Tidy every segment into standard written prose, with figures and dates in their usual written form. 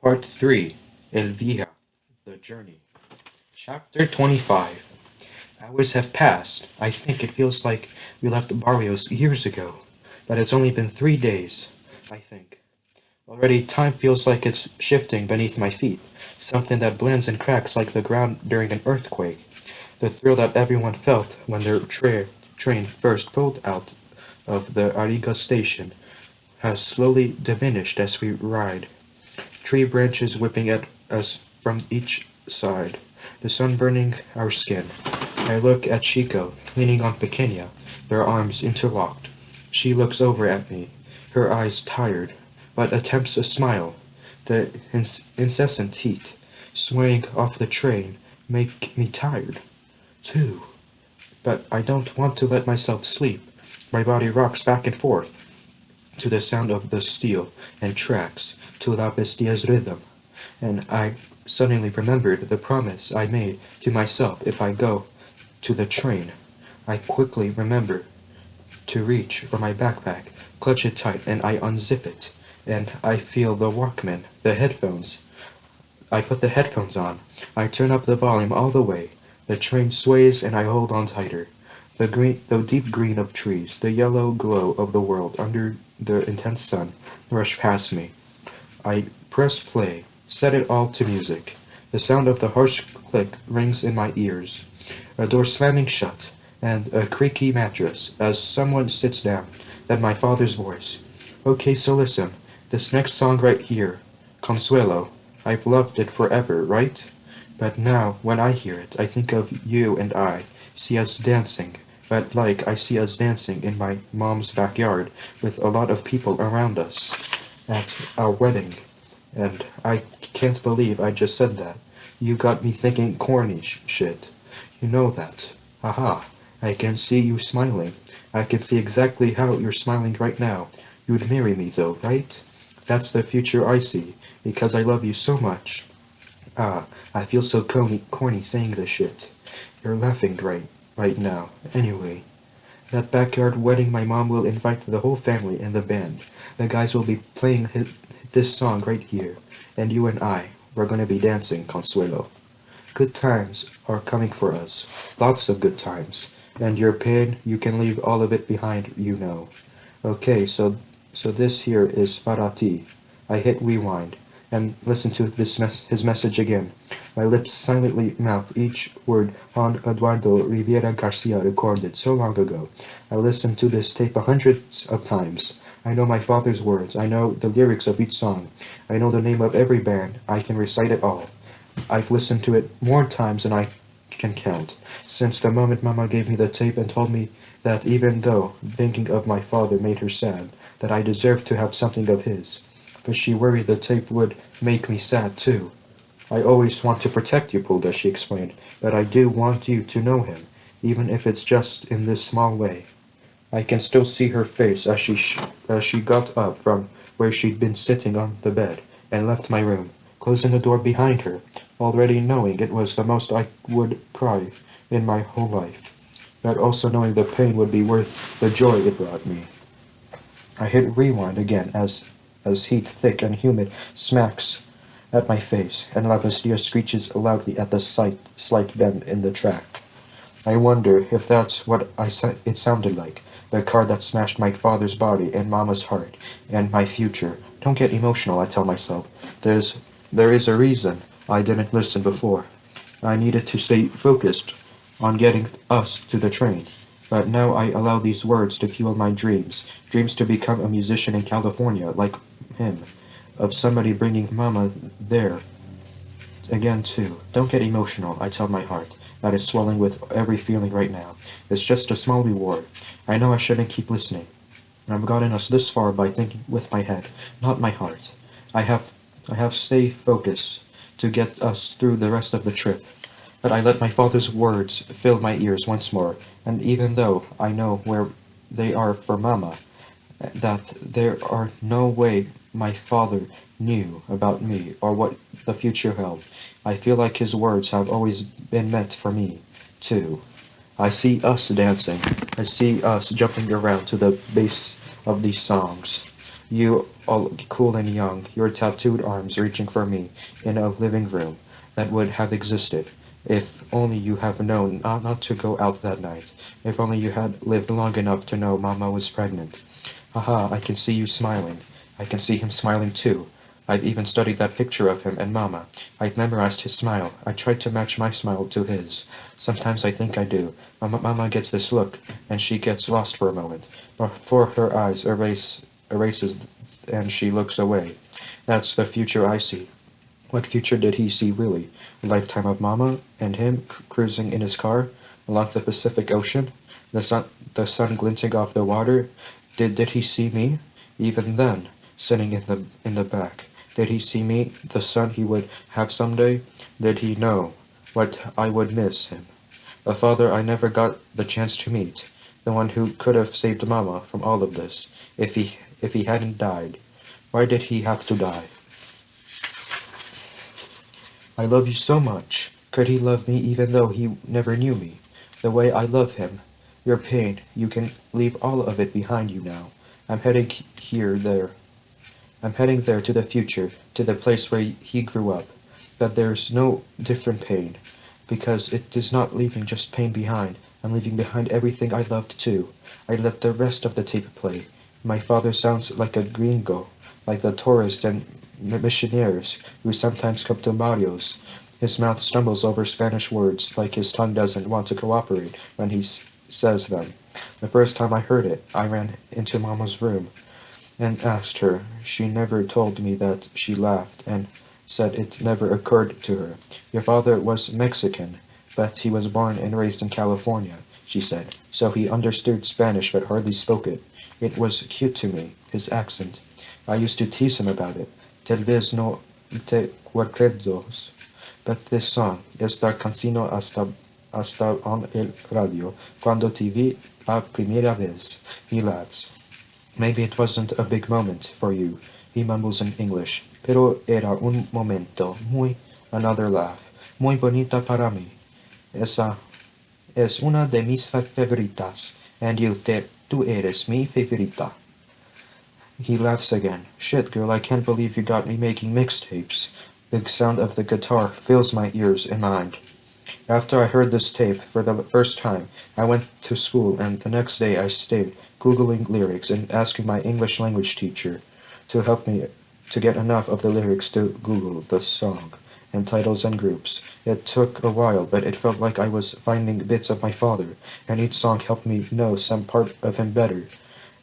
Part 3, El Vija, The Journey. Chapter 25. Hours have passed. I think it feels like we left Barrios years ago, but it's only been 3 days, I think. Already time feels like it's shifting beneath my feet, something that blends and cracks like the ground during an earthquake. The thrill that everyone felt when their train first pulled out of the Ariga station has slowly diminished as we ride. Tree branches whipping at us from each side, the sun burning our skin. I look at Chico, leaning on Pequeña, their arms interlocked. She looks over at me, her eyes tired, but attempts a smile. The incessant heat, swaying off the train, make me tired, too. But I don't want to let myself sleep. My body rocks back and forth to the sound of the steel and tracks, to La Bestia's rhythm, and I suddenly remembered the promise I made to myself if I go to the train. I quickly remember to reach for my backpack, clutch it tight, and I unzip it, and I feel the Walkman, the headphones. I put the headphones on. I turn up the volume all the way. The train sways and I hold on tighter. The deep green of trees, the yellow glow of the world under the intense sun rush past me. I press play, set it all to music. The sound of the harsh click rings in my ears. A door slamming shut, and a creaky mattress as someone sits down. Then my father's voice. Okay, so listen. This next song right here, Consuelo. I've loved it forever, right? But now, when I hear it, I think of you and I, see us dancing. But like I see us dancing in my mom's backyard with a lot of people around us at our wedding. And I can't believe I just said that. You got me thinking corny shit. You know that. Haha. I can see you smiling. I can see exactly how you're smiling right now. You'd marry me though, right? That's the future I see, because I love you so much. Ah, I feel so corny saying this shit. You're laughing right now. Anyway, that backyard wedding my mom will invite the whole family and the band. The guys will be playing this song right here. And you and I, we're gonna be dancing, Consuelo. Good times are coming for us. Lots of good times. And your pain, you can leave all of it behind, you know. Okay, so this here is para ti. I hit rewind and listen to his message again. My lips silently mouth each word Juan Eduardo Rivera Garcia recorded so long ago. I listened to this tape hundreds of times. I know my father's words. I know the lyrics of each song. I know the name of every band. I can recite it all. I've listened to it more times than I can count, since the moment Mama gave me the tape and told me that even though thinking of my father made her sad, that I deserved to have something of his. But she worried the tape would make me sad too. I always want to protect you, Pulga, she explained, but I do want you to know him, even if it's just in this small way. I can still see her face as she got up from where she'd been sitting on the bed and left my room, closing the door behind her, already knowing it was the most I would cry in my whole life, but also knowing the pain would be worth the joy it brought me. I hit rewind again as heat thick and humid smacks at my face, and La Bestia screeches loudly at the slight bend in the track. I wonder if that's what it sounded like. The car that smashed my father's body and Mama's heart, and my future. Don't get emotional, I tell myself. There is a reason I didn't listen before. I needed to stay focused on getting us to the train. But now I allow these words to fuel my dreams to become a musician in California, like him, of somebody bringing Mama there again too. Don't get emotional, I tell my heart, that is swelling with every feeling right now. It's just a small reward. I know I shouldn't keep listening. I've gotten us this far by thinking with my head, not my heart. I have stay focused to get us through the rest of the trip. But I let my father's words fill my ears once more, and even though I know where they are for Mama, that there are no way my father knew about me or what the future held, I feel like his words have always been meant for me, too. I see us dancing. I see us jumping around to the bass of these songs. You all cool and young, your tattooed arms reaching for me in a living room that would have existed. If only you have known not to go out that night. If only you had lived long enough to know Mama was pregnant. Haha, I can see you smiling. I can see him smiling too. I've even studied that picture of him and Mama. I've memorized his smile. I tried to match my smile to his. Sometimes I think I do. Mama gets this look, and she gets lost for a moment, before her eyes erases and she looks away. That's the future I see. What future did he see really? A lifetime of Mama and him cruising in his car along the Pacific Ocean? The sun glinting off the water? Did he see me? Even then, sitting in the back. Did he see me, the son he would have someday? Did he know what I would miss him? A father I never got the chance to meet. The one who could have saved Mama from all of this, if he hadn't died. Why did he have to die? I love you so much. Could he love me even though he never knew me? The way I love him. Your pain, you can leave all of it behind you now. I'm heading there. I'm heading there to the future, to the place where he grew up. But there's no different pain, because it is not leaving just pain behind. I'm leaving behind everything I loved too. I let the rest of the tape play. My father sounds like a gringo, like the tourists and missionaries who sometimes come to barrios. His mouth stumbles over Spanish words, like his tongue doesn't want to cooperate when he says them. The first time I heard it, I ran into Mama's room and asked her. She never told me that. She laughed and said it never occurred to her. Your father was Mexican, but he was born and raised in California, she said, so he understood Spanish but hardly spoke it. It was cute to me, his accent. I used to tease him about it. Tal vez no te recuerdos. But this song, esta canción hasta on el radio, cuando te vi la primera vez, he laughs. Maybe it wasn't a big moment for you, he mumbles in English, pero era un momento another laugh, muy bonita para mí. Esa es una de mis favoritas, and tú eres mi favorita. He laughs again. Shit, girl, I can't believe you got me making mixtapes. The sound of the guitar fills my ears and mind. After I heard this tape for the first time, I went to school and the next day I stayed Googling lyrics and asking my English language teacher to help me to get enough of the lyrics to Google the song and titles and groups. It took a while, but it felt like I was finding bits of my father, and each song helped me know some part of him better.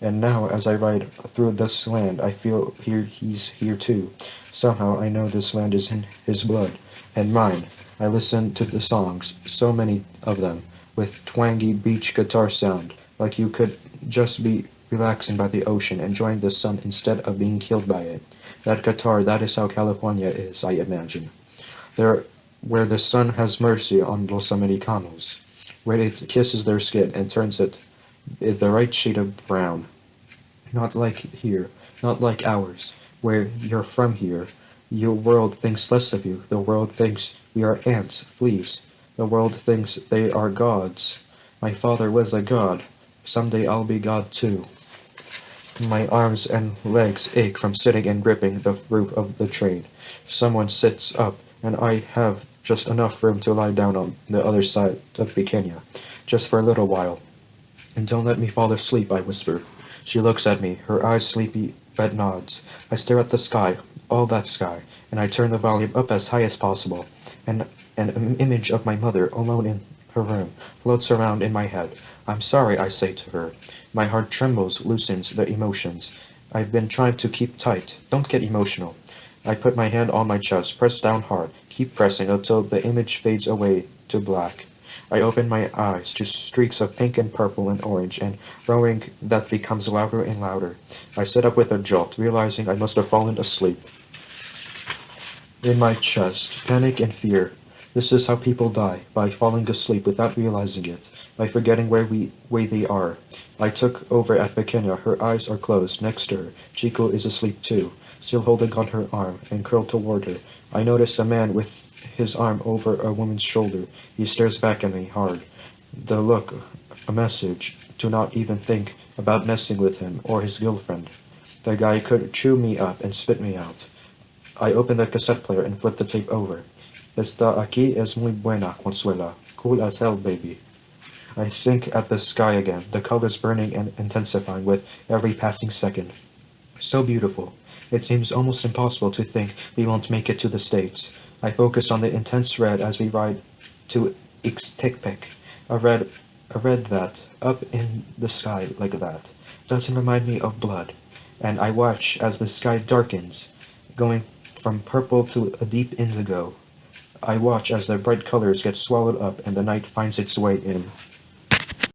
And now, as I ride through this land, I feel he's here too. Somehow I know this land is in his blood, and mine. I listen to the songs, so many of them, with twangy beach guitar sound, like you could just be relaxing by the ocean, enjoying the sun instead of being killed by it. That guitar, that is how California is, I imagine. There, where the sun has mercy on Los Americanos, where it kisses their skin and turns it the right shade of brown. Not like here, not like ours, where you're from here. Your world thinks less of you. The world thinks we are ants, fleas. The world thinks they are gods. My father was a god. Someday I'll be God too. My arms and legs ache from sitting and gripping the roof of the train. Someone sits up, and I have just enough room to lie down on the other side of Bikenya, just for a little while. And don't let me fall asleep, I whisper. She looks at me, her eyes sleepy, but nods. I stare at the sky, all that sky, and I turn the volume up as high as possible. And an image of my mother, alone in her room, floats around in my head. I'm sorry, I say to her. My heart trembles, loosens the emotions. I've been trying to keep tight. Don't get emotional. I put my hand on my chest, press down hard, keep pressing until the image fades away to black. I open my eyes to streaks of pink and purple and orange, and roaring that becomes louder and louder. I sit up with a jolt, realizing I must have fallen asleep. In my chest, panic and fear. This is how people die, by falling asleep without realizing it, by forgetting where they are. I took over at Pequeña. Her eyes are closed. Next to her, Chico is asleep too, still holding on her arm, and curled toward her. I notice a man with his arm over a woman's shoulder. He stares back at me hard. The look, a message, to not even think about messing with him or his girlfriend. The guy could chew me up and spit me out. I opened the cassette player and flipped the tape over. Esta aquí es muy buena, Consuela. Cool as hell, baby. I think at the sky again, the colors burning and intensifying with every passing second. So beautiful. It seems almost impossible to think we won't make it to the States. I focus on the intense red as we ride to Ixtecpec. A red, a red that, up in the sky like that, doesn't remind me of blood. And I watch as the sky darkens, going from purple to a deep indigo. I watch as the bright colors get swallowed up and the night finds its way in.